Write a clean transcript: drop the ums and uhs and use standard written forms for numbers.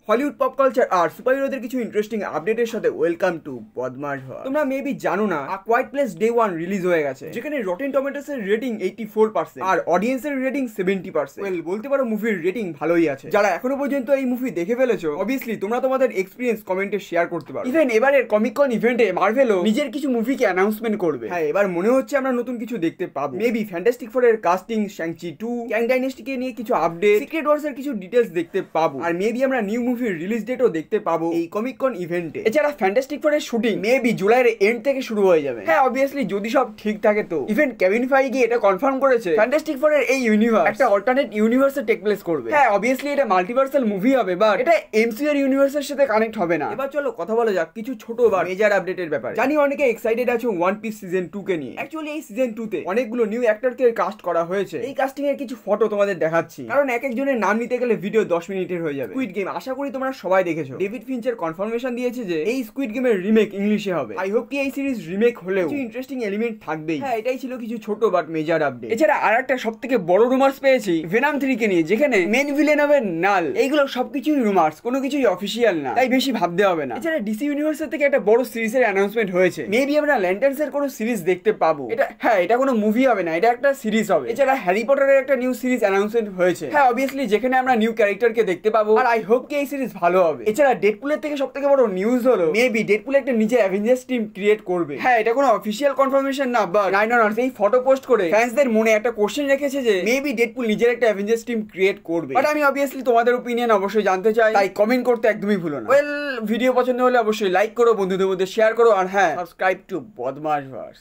Hollywood pop culture আর সুপারহিরোদের কিছু interesting আপডেটের সাথে ওয়েলকাম টু বদমাশ ভার্স। তোমরা মেবি জানো না আ কোয়াইট প্লেস ডে 1 রিলিজ হয়ে গেছে, যেখানে রটেন টমেটোস এর রেটিং 84% আর অডিয়েন্সের রেটিং 70%। ওয়েল, বলতে পারো মুভির রেটিং ভালোই আছে। যারা এখনো পর্যন্ত এই মুভি দেখে ফেলেছো, অবভিয়াসলি তোমরা তোমাদের এক্সপেরিয়েন্স কমেন্টে শেয়ার করতে পারো। ইভেন এবারের কমিক কন ইভেন্টে মার্ভেলও নিজের কিছু মুভিকে অ্যানাউন্সমেন্ট করবে। হ্যাঁ, এবার মনে হচ্ছে আমরা নতুন কিছু দেখতে পাবো। মেবি ফ্যান্টাস্টিক ফোর এর কাস্টিং, শ্যাং-চি 2, ক্যাং ডাইনেস্টিকে নিয়ে কিছু আপডেট, সিক্রেট ওয়ার্স এর কিছু ডিটেইলস দেখতে পাবো। আর মেবি আমরা নিউ মুভির রিলিজ ডেটও দেখতে পাবো এই কমিক কন ইভেন্টে। এছাড়া ফ্যান্টাস্টিক ফোর এর শুটিং মেবি জুলাইয়ের এন্ড থেকে শুরু হয়ে যাবে। হ্যাঁ, অবভিয়াসলি যদি সব ঠিক থাকে তো। ইভেন কেভিন ফাইগি এটা কনফার্ম করেছে ফ্যান্টাস্টিক ফোর এর এই ইউনিভার্স একটা অল্টারনেট ইউনিভার্সে টেক প্লেস করবে। হ্যাঁ, অবভিয়াসলি এটা মাল্টিভার্সাল মুভি হবে, বাট এটা এমসিইউ এর ইউনিভার্সের সাথে কানেক্ট হবে না। এবার চলো কথা বলা যাক কিছু ছোট বা মেজর আপডেটের ব্যাপারে। জানি অনেকে এক্সাইটেড আছে ওয়ান পিস সিজন 2 কে নিয়ে। অ্যাকচুয়ালি এই সিজন 2 তে অনেকগুলো নিউ অ্যাক্টরকে কাস্ট করা হয়েছে। এই কাস্টিং এর কিছু ফটো তোমাদের দেখাচ্ছি, কারণ এক একজনের নাম নিতে গেলে ভিডিও 10 মিনিটের হয়ে যাবে। স্কুইড গেম আশা করি তোমরা সবাই দেখেছো। ডেভিড ফিঞ্চার কনফার্মেশন দিয়েছে যে এই স্কুইড গেমের রিমেক ইংলিশে হবে। আই হোপ কি এই সিরিজ রিমেক হলেও কিছু ইন্টারেস্টিং এলিমেন্ট থাকবেই। হ্যাঁ, এটাই ছিল কিছু ছোট বাট মেজর আপডেট। এছাড়া আরেকটা সবথেকে বড় রুমার্স পেয়েছি ভেনম 3 কে নিয়ে, যেখানে মেন ভিলেন হবে নাল। এইগুলো সবকিছুই রুমার্স, কোনো কিছুই অফিসিয়াল না, তাই বেশি ভাবতে হবে না। এছাড়া ডিসি ইউনিভার্সের থেকে একটা বড় সিরিজের অ্যানাউন্সমেন্ট হয়েছে। মেবি আমরা ল্যান্টার্নস এর কোনো সিরিজ দেখতে পাবো। এটা কোনো মুভি হবে না, এটা একটা সিরিজ হবে। এছাড়া হ্যারি পটারের একটা নিউ সিরিজ অ্যানাউন্সমেন্ট হয়েছে। হ্যাঁ, অবভিয়াসলি যেখানে আমরা নিউ ক্যারেক্টারকে দেখতে পাবো। আর আই হোপ কি এই সিরিজ ভালো হবে। এছাড়া ডেডপুলের থেকে সবথেকে বড় নিউজ হলো মেবি ডেডপুল একটা নিজে অ্যাভেঞ্জার্স টিম ক্রিয়েট করবে। হ্যাঁ, এটা কোনো অফিসিয়াল কনফার্মেশন না, বাট রাইনার্স এই ফটো পোস্ট করে ফ্যান্সদের মনে একটা কোশ্চেন রেখেছে যে মেবি ডেডপুল নিজের একটা অ্যাভেঞ্জার্স টিম ক্রিয়েট করবে। বাট আমি অবভিয়াসলি তোমাদের ওপিনিয়ন অবশ্যই জানতে চাই, তাই কমেন্ট করতে একদমই ভুলো না। ওয়েল, ভিডিও পছন্দ হলে অবশ্যই লাইক করো, বন্ধুদের মধ্যে শেয়ার করো, আর হ্যাঁ, সাবস্ক্রাইব টু বদমাশ ভার্স।